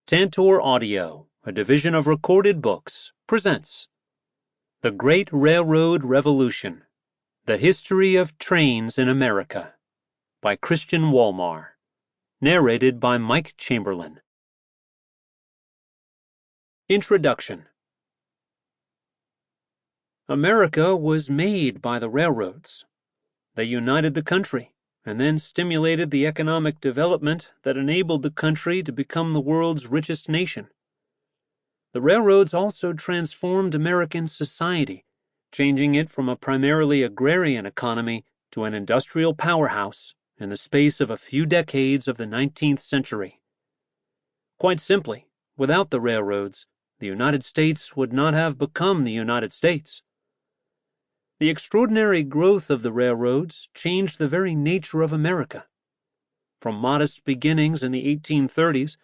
Tantor Audio, a division of Recorded Books, presents The Great Railroad Revolution, The History of Trains in America by Christian Wolmar, narrated by Mike Chamberlain. Introduction. America was made by the railroads. They united the country and then stimulated the economic development that enabled the country to become the world's richest nation. The railroads also transformed American society, changing it from a primarily agrarian economy to an industrial powerhouse in the space of a few decades of the 19th century. Quite simply, without the railroads, the United States would not have become the United States. The extraordinary growth of the railroads changed the very nature of America. From modest beginnings in the 1830s,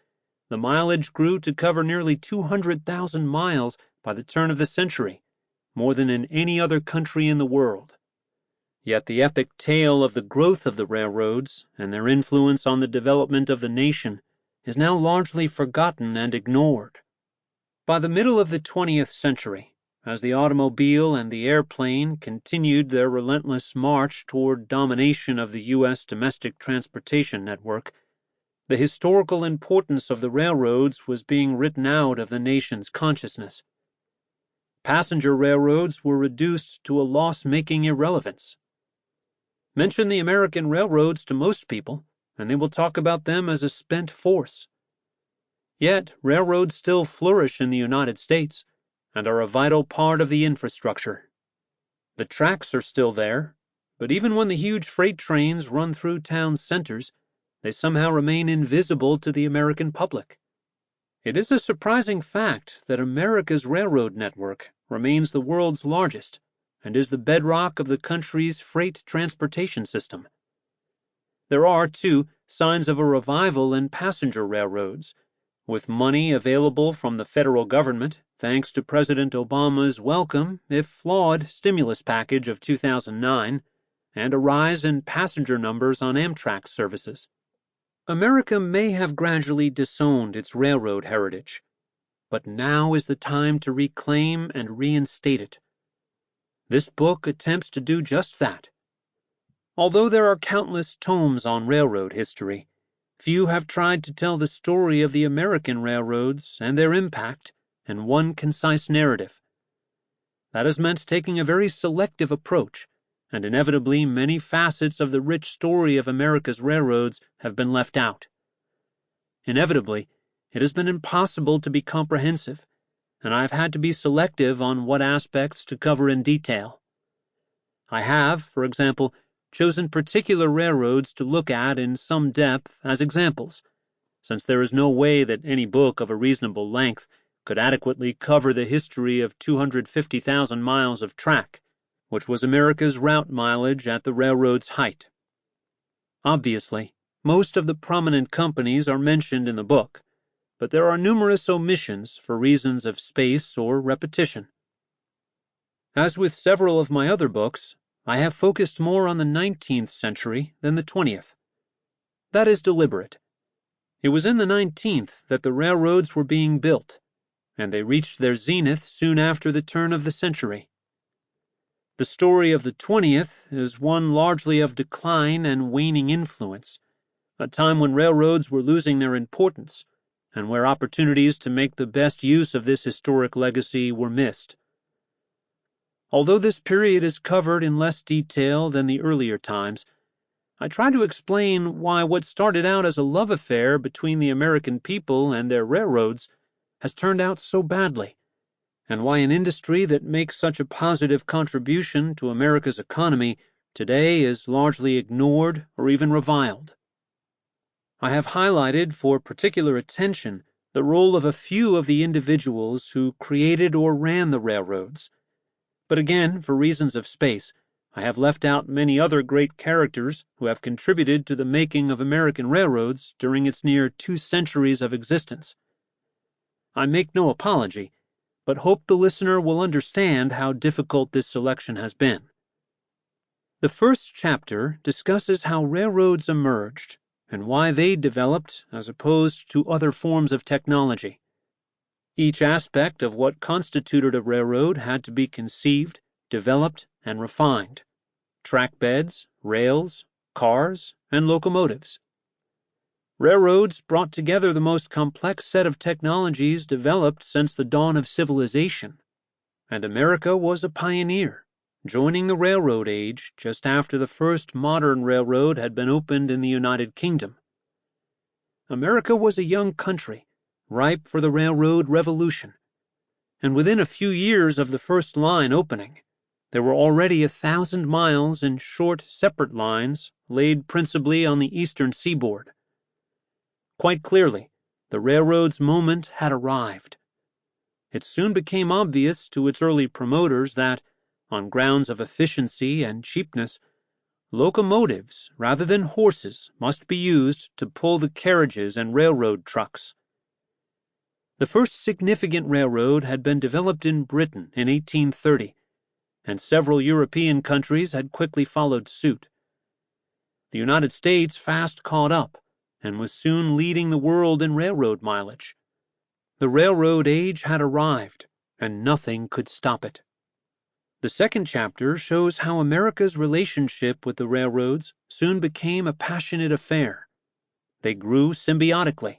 the mileage grew to cover nearly 200,000 miles by the turn of the century, more than in any other country in the world. Yet the epic tale of the growth of the railroads and their influence on the development of the nation is now largely forgotten and ignored. By the middle of the 20th century, as the automobile and the airplane continued their relentless march toward domination of the U.S. domestic transportation network, the historical importance of the railroads was being written out of the nation's consciousness. Passenger railroads were reduced to a loss-making irrelevance. Mention the American railroads to most people, and they will talk about them as a spent force. Yet, railroads still flourish in the United States and are a vital part of the infrastructure. The tracks are still there, but even when the huge freight trains run through town centers, they somehow remain invisible to the American public. It is a surprising fact that America's railroad network remains the world's largest and is the bedrock of the country's freight transportation system. There are, too, signs of a revival in passenger railroads, with money available from the federal government thanks to President Obama's welcome, if flawed, stimulus package of 2009, and a rise in passenger numbers on Amtrak services. America may have gradually disowned its railroad heritage, but now is the time to reclaim and reinstate it. This book attempts to do just that. Although there are countless tomes on railroad history, few have tried to tell the story of the American railroads and their impact in one concise narrative. That has meant taking a very selective approach, and inevitably many facets of the rich story of America's railroads have been left out. Inevitably, it has been impossible to be comprehensive, and I have had to be selective on what aspects to cover in detail. I have, for example, chosen particular railroads to look at in some depth as examples, since there is no way that any book of a reasonable length could adequately cover the history of 250,000 miles of track, which was America's route mileage at the railroad's height. Obviously, most of the prominent companies are mentioned in the book, but there are numerous omissions for reasons of space or repetition. As with several of my other books, I have focused more on the 19th century than the 20th. That is deliberate. It was in the 19th that the railroads were being built, and they reached their zenith soon after the turn of the century. The story of the 20th is one largely of decline and waning influence, a time when railroads were losing their importance, and where opportunities to make the best use of this historic legacy were missed. Although this period is covered in less detail than the earlier times, I try to explain why what started out as a love affair between the American people and their railroads has turned out so badly, and why an industry that makes such a positive contribution to America's economy today is largely ignored or even reviled. I have highlighted for particular attention the role of a few of the individuals who created or ran the railroads. But again, for reasons of space, I have left out many other great characters who have contributed to the making of American railroads during its near 2 centuries of existence. I make no apology, but hope the listener will understand how difficult this selection has been. The first chapter discusses how railroads emerged and why they developed as opposed to other forms of technology. Each aspect of what constituted a railroad had to be conceived, developed, and refined: track beds, rails, cars, and locomotives. Railroads brought together the most complex set of technologies developed since the dawn of civilization, and America was a pioneer, joining the railroad age just after the first modern railroad had been opened in the United Kingdom. America was a young country, ripe for the railroad revolution, and within a few years of the first line opening, there were already 1,000 miles in short, separate lines laid principally on the eastern seaboard. Quite clearly, the railroad's moment had arrived. It soon became obvious to its early promoters that, on grounds of efficiency and cheapness, locomotives rather than horses must be used to pull the carriages and railroad trucks. The first significant railroad had been developed in Britain in 1830, and several European countries had quickly followed suit. The United States fast caught up and was soon leading the world in railroad mileage. The railroad age had arrived, and nothing could stop it. The second chapter shows how America's relationship with the railroads soon became a passionate affair. They grew symbiotically,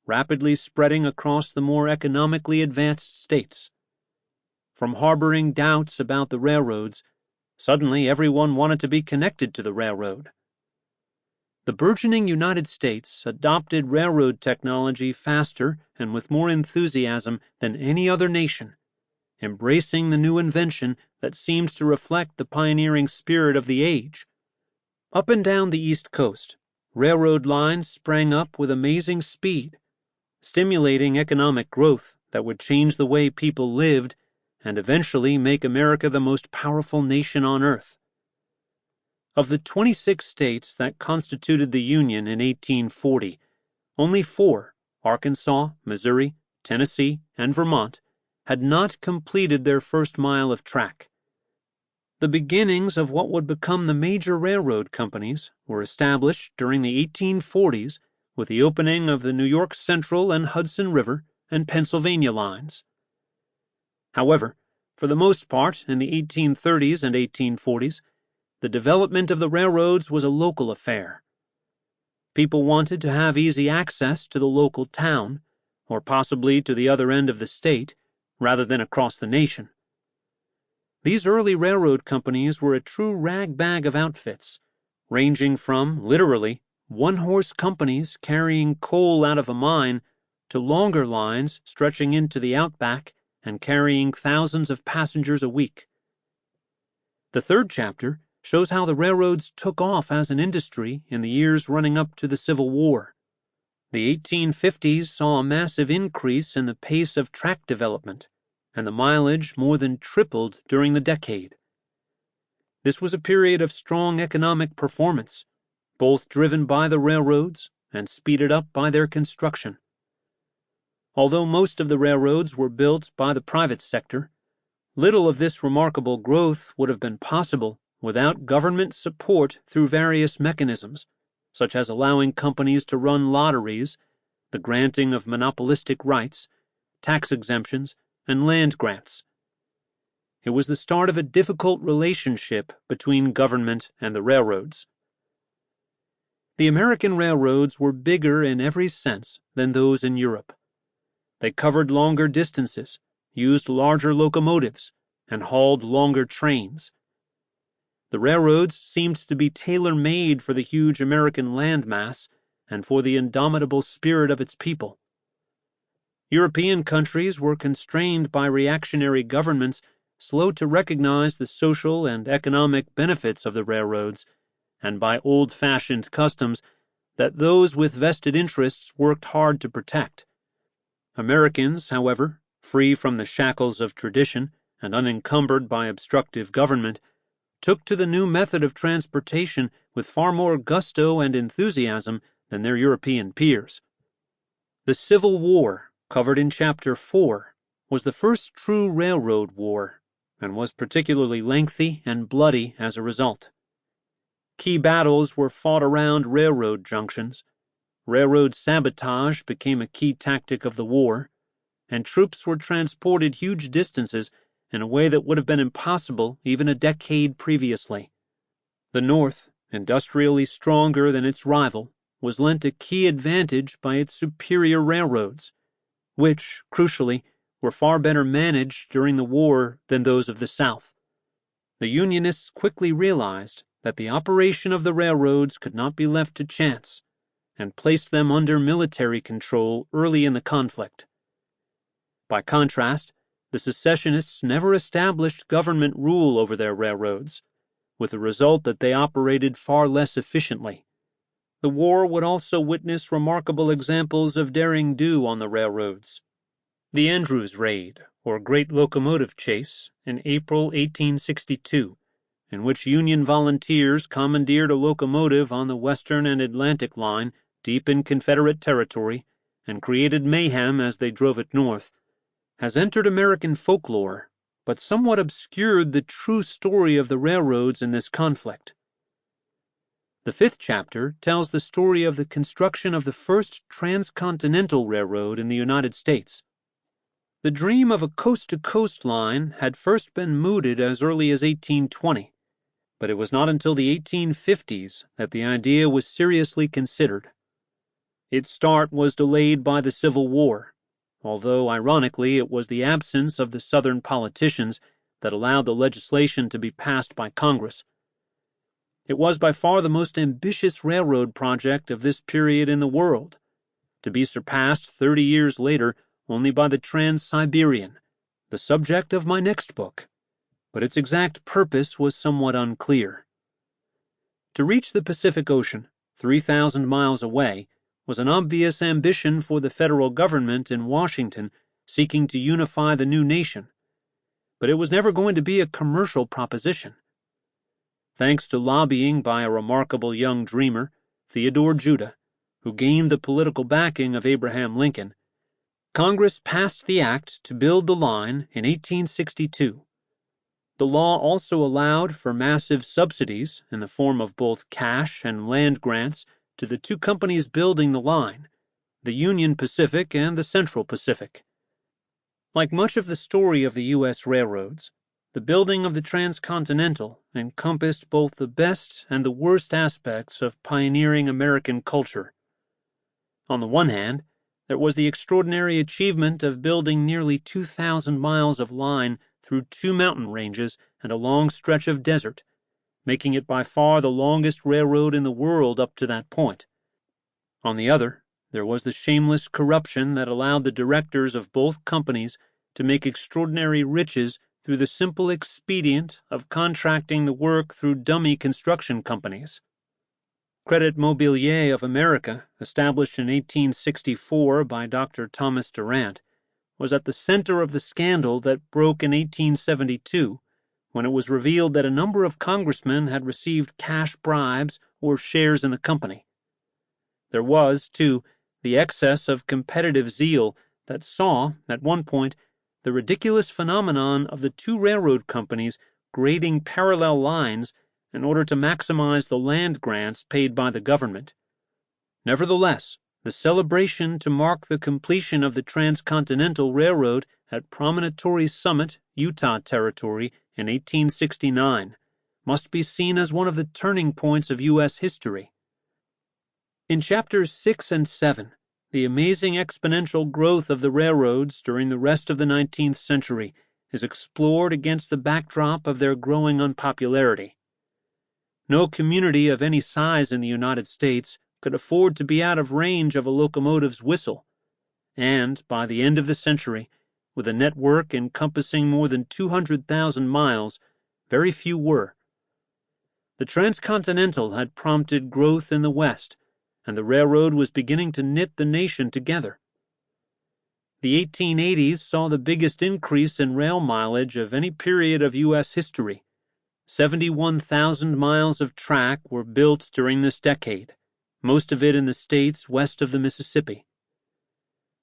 rapidly spreading across the more economically advanced states. From harboring doubts about the railroads, suddenly everyone wanted to be connected to the railroad. The burgeoning United States adopted railroad technology faster and with more enthusiasm than any other nation, embracing the new invention that seemed to reflect the pioneering spirit of the age. Up and down the East Coast, railroad lines sprang up with amazing speed, stimulating economic growth that would change the way people lived and eventually make America the most powerful nation on earth. Of the 26 states that constituted the Union in 1840, only 4, Arkansas, Missouri, Tennessee, and Vermont, had not completed their first mile of track. The beginnings of what would become the major railroad companies were established during the 1840s with the opening of the New York Central and Hudson River and Pennsylvania lines. However, for the most part in the 1830s and 1840s, the development of the railroads was a local affair. People wanted to have easy access to the local town, or possibly to the other end of the state, rather than across the nation. These early railroad companies were a true rag-bag of outfits, ranging from, literally, one-horse companies carrying coal out of a mine to longer lines stretching into the outback and carrying thousands of passengers a week. The third chapter shows how the railroads took off as an industry in the years running up to the Civil War. The 1850s saw a massive increase in the pace of track development, and the mileage more than tripled during the decade. This was a period of strong economic performance, both driven by the railroads and speeded up by their construction. Although most of the railroads were built by the private sector, little of this remarkable growth would have been possible without government support through various mechanisms, such as allowing companies to run lotteries, the granting of monopolistic rights, tax exemptions, and land grants. It was the start of a difficult relationship between government and the railroads. The American railroads were bigger in every sense than those in Europe. They covered longer distances, used larger locomotives, and hauled longer trains. The railroads seemed to be tailor-made for the huge American landmass and for the indomitable spirit of its people. European countries were constrained by reactionary governments slow to recognize the social and economic benefits of the railroads, and by old-fashioned customs that those with vested interests worked hard to protect. Americans, however, free from the shackles of tradition and unencumbered by obstructive government, took to the new method of transportation with far more gusto and enthusiasm than their European peers. The Civil War, covered in Chapter 4, was the first true railroad war, and was particularly lengthy and bloody as a result. Key battles were fought around railroad junctions, Railroad sabotage became a key tactic of the war, and troops were transported huge distances in a way that would have been impossible even a decade previously. The North, industrially stronger than its rival, was lent a key advantage by its superior railroads, which, crucially, were far better managed during the war than those of the South. The Unionists quickly realized that the operation of the railroads could not be left to chance, and placed them under military control early in the conflict. By contrast, the secessionists never established government rule over their railroads, with the result that they operated far less efficiently. The war would also witness remarkable examples of derring do on the railroads. The Andrews Raid, or Great Locomotive Chase, in April 1862, in which Union volunteers commandeered a locomotive on the Western and Atlantic Line deep in Confederate territory and created mayhem as they drove it north, has entered American folklore, but somewhat obscured the true story of the railroads in this conflict. The fifth chapter tells the story of the construction of the first transcontinental railroad in the United States. The dream of a coast-to-coast line had first been mooted as early as 1820, but it was not until the 1850s that the idea was seriously considered. Its start was delayed by the Civil War, although ironically it was the absence of the Southern politicians that allowed the legislation to be passed by Congress. It was by far the most ambitious railroad project of this period in the world, to be surpassed 30 years later only by the Trans-Siberian, the subject of my next book, but its exact purpose was somewhat unclear. To reach the Pacific Ocean, 3,000 miles away, was an obvious ambition for the federal government in Washington seeking to unify the new nation, but it was never going to be a commercial proposition. Thanks to lobbying by a remarkable young dreamer, Theodore Judah, who gained the political backing of Abraham Lincoln, Congress passed the act to build the line in 1862. The law also allowed for massive subsidies in the form of both cash and land grants to the two companies building the line, the Union Pacific and the Central Pacific. Like much of the story of the U.S. railroads, the building of the Transcontinental encompassed both the best and the worst aspects of pioneering American culture. On the one hand, there was the extraordinary achievement of building nearly 2,000 miles of line through two mountain ranges and a long stretch of desert, making it by far the longest railroad in the world up to that point. On the other, there was the shameless corruption that allowed the directors of both companies to make extraordinary riches through the simple expedient of contracting the work through dummy construction companies. Credit Mobilier of America, established in 1864 by Dr. Thomas Durant, was at the center of the scandal that broke in 1872, when it was revealed that a number of congressmen had received cash bribes or shares in the company. There was, too, the excess of competitive zeal that saw, at one point, the ridiculous phenomenon of the two railroad companies grading parallel lines in order to maximize the land grants paid by the government. Nevertheless, the celebration to mark the completion of the Transcontinental Railroad at Promontory Summit, Utah Territory, in 1869 must be seen as one of the turning points of U.S. history. In chapters 6 and 7, the amazing exponential growth of the railroads during the rest of the 19th century is explored against the backdrop of their growing unpopularity. No community of any size in the United States could afford to be out of range of a locomotive's whistle, and by the end of the century, with a network encompassing more than 200,000 miles, very few were. The Transcontinental had prompted growth in the West, and the railroad was beginning to knit the nation together. The 1880s saw the biggest increase in rail mileage of any period of U.S. history. 71,000 miles of track were built during this decade, most of it in the states west of the Mississippi.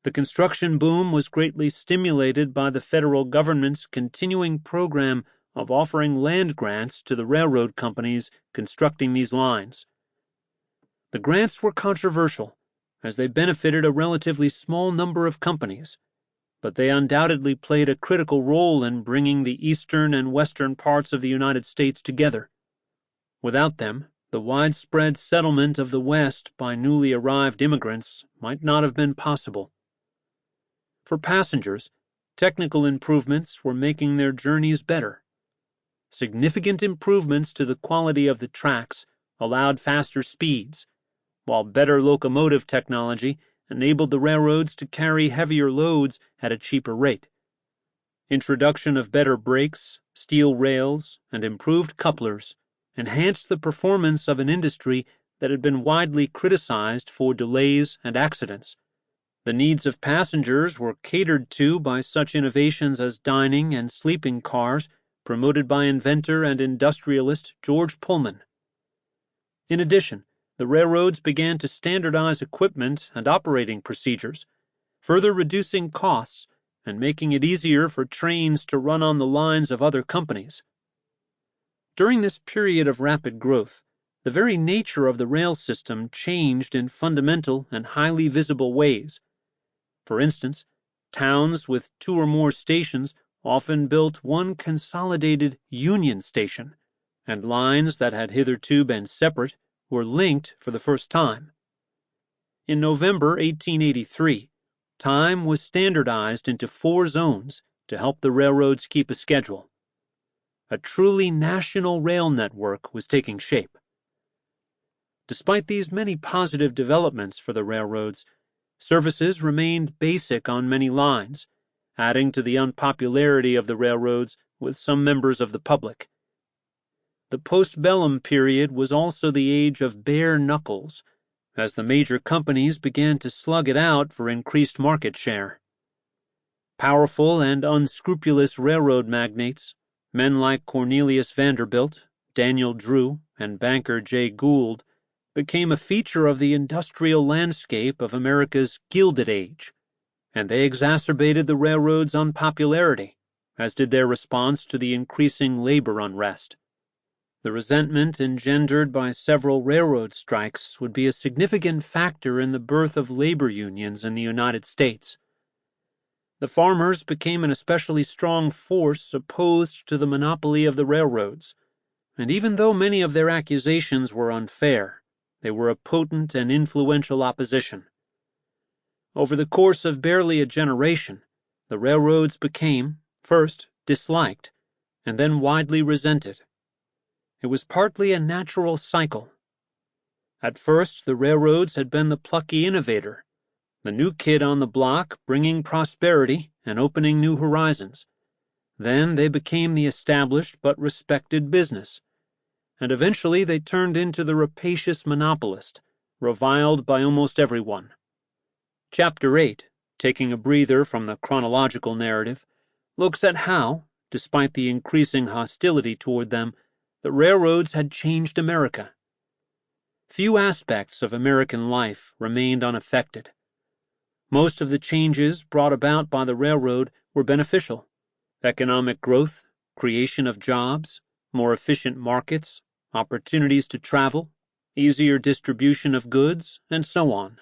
The construction boom was greatly stimulated by the federal government's continuing program of offering land grants to the railroad companies constructing these lines. The grants were controversial, as they benefited a relatively small number of companies, but they undoubtedly played a critical role in bringing the eastern and western parts of the United States together. Without them, the widespread settlement of the West by newly arrived immigrants might not have been possible. For passengers, technical improvements were making their journeys better. Significant improvements to the quality of the tracks allowed faster speeds, while better locomotive technology enabled the railroads to carry heavier loads at a cheaper rate. Introduction of better brakes, steel rails, and improved couplers enhanced the performance of an industry that had been widely criticized for delays and accidents. The needs of passengers were catered to by such innovations as dining and sleeping cars promoted by inventor and industrialist George Pullman. In addition, the railroads began to standardize equipment and operating procedures, further reducing costs and making it easier for trains to run on the lines of other companies. During this period of rapid growth, the very nature of the rail system changed in fundamental and highly visible ways. For instance, towns with 2 or more stations often built one consolidated Union Station, and lines that had hitherto been separate were linked for the first time. In November 1883, time was standardized into 4 zones to help the railroads keep a schedule. A truly national rail network was taking shape. Despite these many positive developments for the railroads, services remained basic on many lines, adding to the unpopularity of the railroads with some members of the public. The postbellum period was also the age of bare knuckles, as the major companies began to slug it out for increased market share. Powerful and unscrupulous railroad magnates, men like Cornelius Vanderbilt, Daniel Drew, and banker Jay Gould, became a feature of the industrial landscape of America's Gilded Age, and they exacerbated the railroads' unpopularity, as did their response to the increasing labor unrest. The resentment engendered by several railroad strikes would be a significant factor in the birth of labor unions in the United States. The farmers became an especially strong force opposed to the monopoly of the railroads, and even though many of their accusations were unfair, they were a potent and influential opposition. Over the course of barely a generation, the railroads became, first, disliked, and then widely resented. It was partly a natural cycle. At first, the railroads had been the plucky innovator, the new kid on the block bringing prosperity and opening new horizons. Then they became the established but respected business, and eventually they turned into the rapacious monopolist, reviled by almost everyone. Chapter 8, taking a breather from the chronological narrative, looks at how, despite the increasing hostility toward them, the railroads had changed America. Few aspects of American life remained unaffected. Most of the changes brought about by the railroad were beneficial: economic growth, creation of jobs, more efficient markets, opportunities to travel, easier distribution of goods, and so on.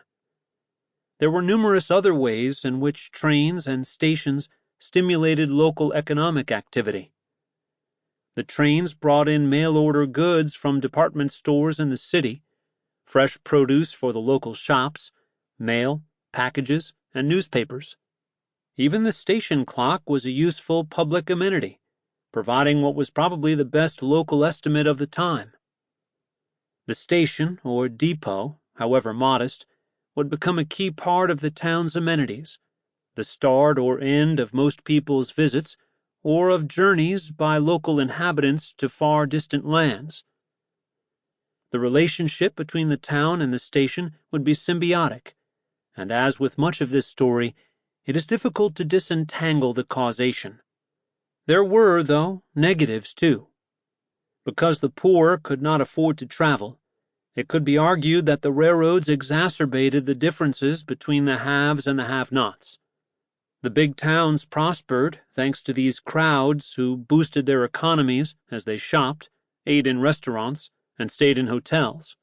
There were numerous other ways in which trains and stations stimulated local economic activity. The trains brought in mail-order goods from department stores in the city, fresh produce for the local shops, mail, packages, and newspapers. Even the station clock was a useful public amenity, providing what was probably the best local estimate of the time. The station, or depot, however modest, would become a key part of the town's amenities, the start or end of most people's visits, or of journeys by local inhabitants to far distant lands. The relationship between the town and the station would be symbiotic, and as with much of this story, it is difficult to disentangle the causation. There were, though, negatives too. Because the poor could not afford to travel, it could be argued that the railroads exacerbated the differences between the haves and the have-nots. The big towns prospered thanks to these crowds who boosted their economies as they shopped, ate in restaurants, and stayed in hotels.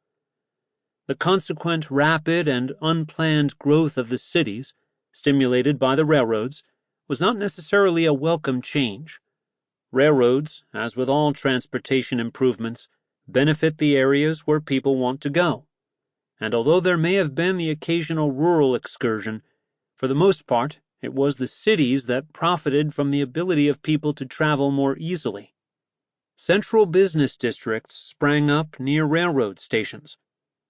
The consequent rapid and unplanned growth of the cities, stimulated by the railroads, was not necessarily a welcome change. Railroads, as with all transportation improvements, benefit the areas where people want to go. And although there may have been the occasional rural excursion, for the most part, it was the cities that profited from the ability of people to travel more easily. Central business districts sprang up near railroad stations,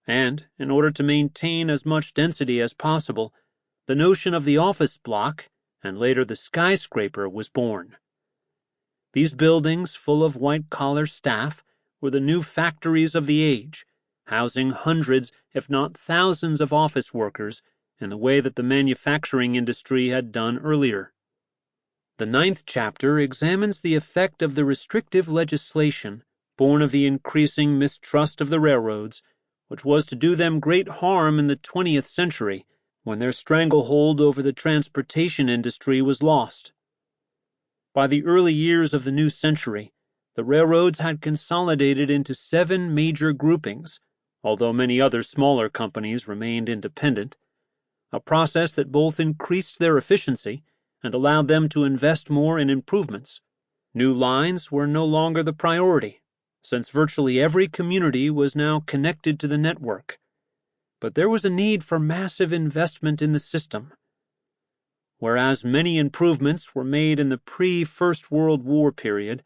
and, in order to maintain as much density as possible, the notion of the office block, and later the skyscraper, was born. These buildings, full of white-collar staff, were the new factories of the age, housing hundreds, if not thousands, of office workers in the way that the manufacturing industry had done earlier. The 9th chapter examines the effect of the restrictive legislation born of the increasing mistrust of the railroads, which was to do them great harm in the 20th century when their stranglehold over the transportation industry was lost. By the early years of the new century, the railroads had consolidated into 7 major groupings, although many other smaller companies remained independent, a process that both increased their efficiency and allowed them to invest more in improvements. New lines were no longer the priority, since virtually every community was now connected to the network. But there was a need for massive investment in the system. Whereas many improvements were made in the pre-First World War period,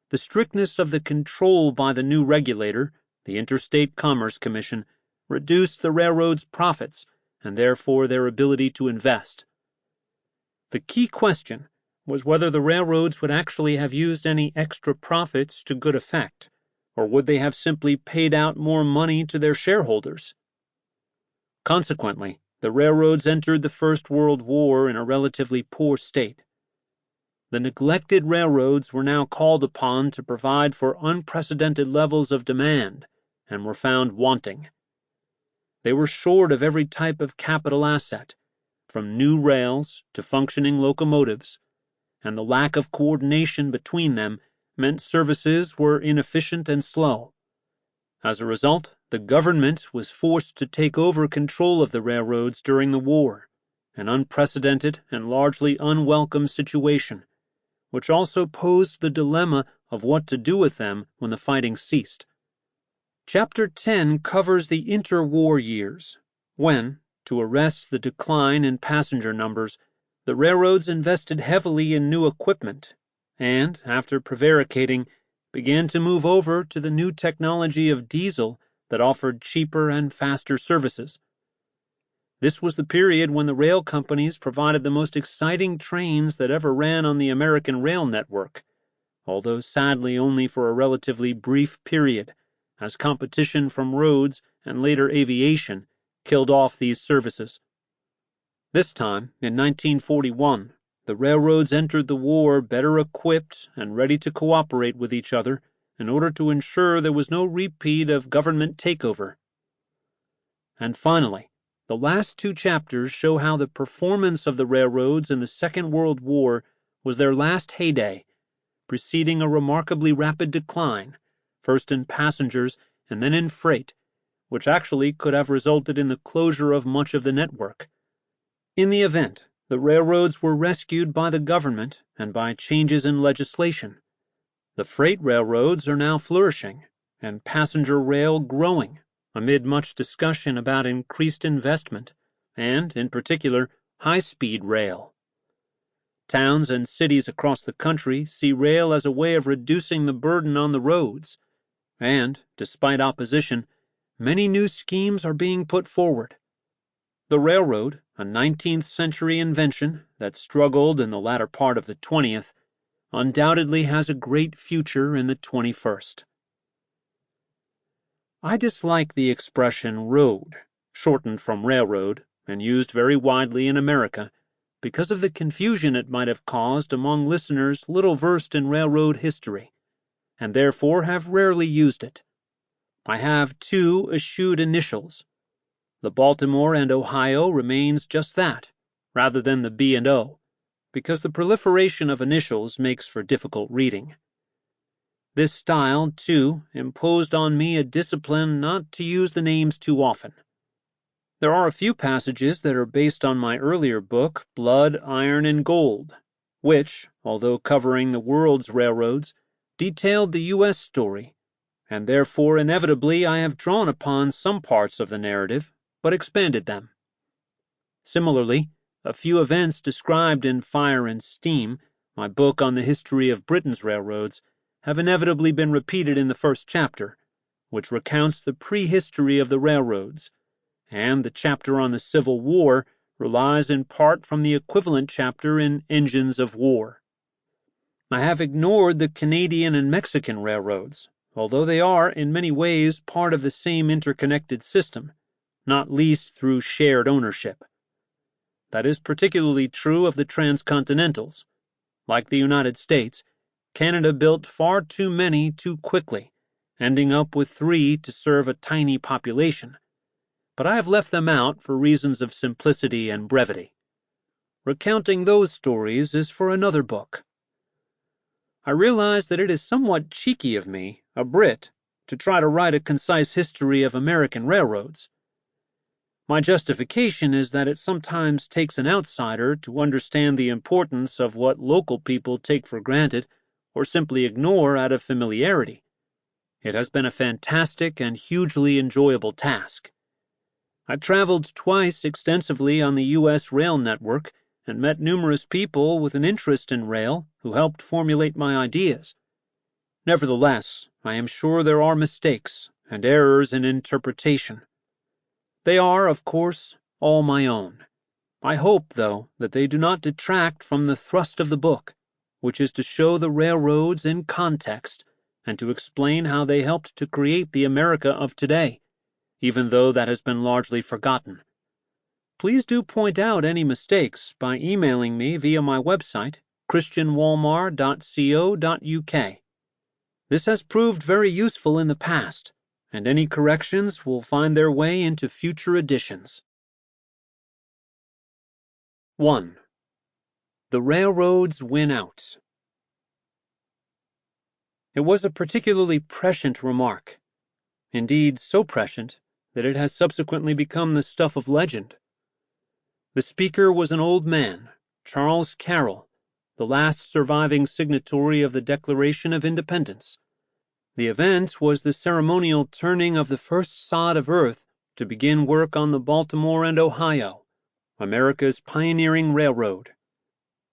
the strictness of the control by the new regulator, the Interstate Commerce Commission, reduced the railroads' profits and therefore their ability to invest. The key question was whether the railroads would actually have used any extra profits to good effect, or would they have simply paid out more money to their shareholders? Consequently, the railroads entered the First World War in a relatively poor state. The neglected railroads were now called upon to provide for unprecedented levels of demand and were found wanting. They were short of every type of capital asset, from new rails to functioning locomotives, and the lack of coordination between them meant services were inefficient and slow. As a result, the government was forced to take over control of the railroads during the war, an unprecedented and largely unwelcome situation, which also posed the dilemma of what to do with them when the fighting ceased. Chapter 10 covers the interwar years, when, to arrest the decline in passenger numbers, the railroads invested heavily in new equipment and, after prevaricating, began to move over to the new technology of diesel that offered cheaper and faster services. This was the period when the rail companies provided the most exciting trains that ever ran on the American rail network, although sadly only for a relatively brief period, as competition from roads and later aviation killed off these services. This time, in 1941, the railroads entered the war better equipped and ready to cooperate with each other in order to ensure there was no repeat of government takeover. And finally, the last 2 chapters show how the performance of the railroads in the Second World War was their last heyday, preceding a remarkably rapid decline, first in passengers and then in freight, which actually could have resulted in the closure of much of the network. In the event, the railroads were rescued by the government and by changes in legislation. The freight railroads are now flourishing, and passenger rail growing, amid much discussion about increased investment, and, in particular, high-speed rail. Towns and cities across the country see rail as a way of reducing the burden on the roads, and, despite opposition, many new schemes are being put forward. The railroad, a 19th century invention that struggled in the latter part of the 20th, undoubtedly has a great future in the 21st. I dislike the expression road, shortened from railroad and used very widely in America, because of the confusion it might have caused among listeners little versed in railroad history, and therefore have rarely used it. I have 2 eschewed initials. The Baltimore and Ohio remains just that, rather than the B and O, because the proliferation of initials makes for difficult reading. This style, too, imposed on me a discipline not to use the names too often. There are a few passages that are based on my earlier book, Blood, Iron, and Gold, which, although covering the world's railroads, detailed the U.S. story, and therefore inevitably I have drawn upon some parts of the narrative, but expanded them. Similarly, a few events described in Fire and Steam, my book on the history of Britain's railroads, have inevitably been repeated in the first chapter, which recounts the prehistory of the railroads, and the chapter on the Civil War relies in part from the equivalent chapter in Engines of War. I have ignored the Canadian and Mexican railroads, although they are, in many ways, part of the same interconnected system, not least through shared ownership. That is particularly true of the transcontinentals. Like the United States, Canada built far too many too quickly, ending up with 3 to serve a tiny population. But I have left them out for reasons of simplicity and brevity. Recounting those stories is for another book. I realize that it is somewhat cheeky of me, a Brit, to try to write a concise history of American railroads. My justification is that it sometimes takes an outsider to understand the importance of what local people take for granted or simply ignore out of familiarity. It has been a fantastic and hugely enjoyable task. I traveled twice extensively on the U.S. rail network and met numerous people with an interest in rail who helped formulate my ideas. Nevertheless, I am sure there are mistakes and errors in interpretation. They are, of course, all my own. I hope, though, that they do not detract from the thrust of the book, which is to show the railroads in context and to explain how they helped to create the America of today, even though that has been largely forgotten. Please do point out any mistakes by emailing me via my website, christianwolmar.co.uk. This has proved very useful in the past, and any corrections will find their way into future editions. 1. The railroads win out. It was a particularly prescient remark, indeed so prescient that it has subsequently become the stuff of legend. The speaker was an old man, Charles Carroll, the last surviving signatory of the Declaration of Independence. The event was the ceremonial turning of the first sod of earth to begin work on the Baltimore and Ohio, America's pioneering railroad.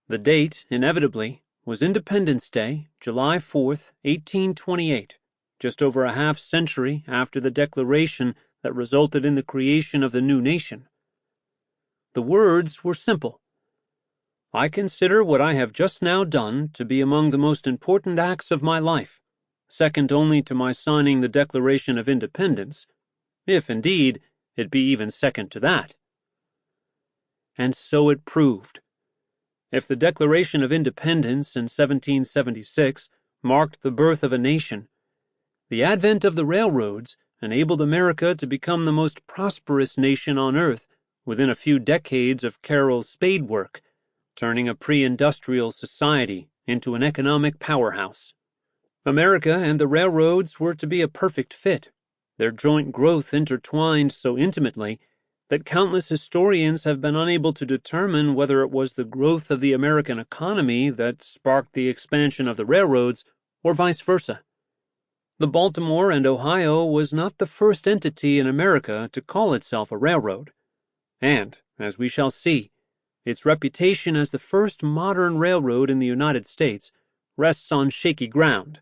The date, inevitably, was Independence Day, July 4th, 1828, just over a half-century after the declaration that resulted in the creation of the new nation. The words were simple. I consider what I have just now done to be among the most important acts of my life, second only to my signing the Declaration of Independence, if, indeed, it be even second to that. And so it proved. If the Declaration of Independence in 1776 marked the birth of a nation, the advent of the railroads enabled America to become the most prosperous nation on earth within a few decades of Carroll's spade work, turning a pre-industrial society into an economic powerhouse. America and the railroads were to be a perfect fit, their joint growth intertwined so intimately that countless historians have been unable to determine whether it was the growth of the American economy that sparked the expansion of the railroads, or vice versa. The Baltimore and Ohio was not the first entity in America to call itself a railroad, and, as we shall see, its reputation as the first modern railroad in the United States rests on shaky ground.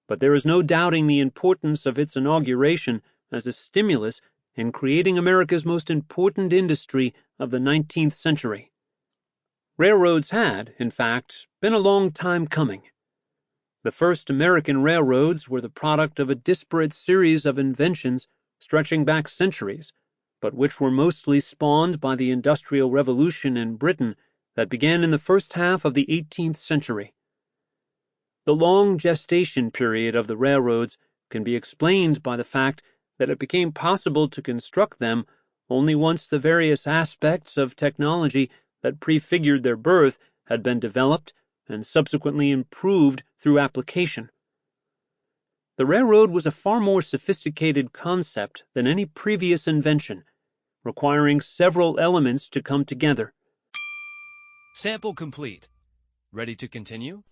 But there is no doubting the importance of its inauguration as a stimulus in creating America's most important industry of the 19th century. Railroads had, in fact, been a long time coming. The first American railroads were the product of a disparate series of inventions stretching back centuries, but which were mostly spawned by the Industrial Revolution in Britain that began in the first half of the 18th century. The long gestation period of the railroads can be explained by the fact that it became possible to construct them only once the various aspects of technology that prefigured their birth had been developed and subsequently improved through application. The railroad was a far more sophisticated concept than any previous invention, requiring several elements to come together. Sample complete. Ready to continue?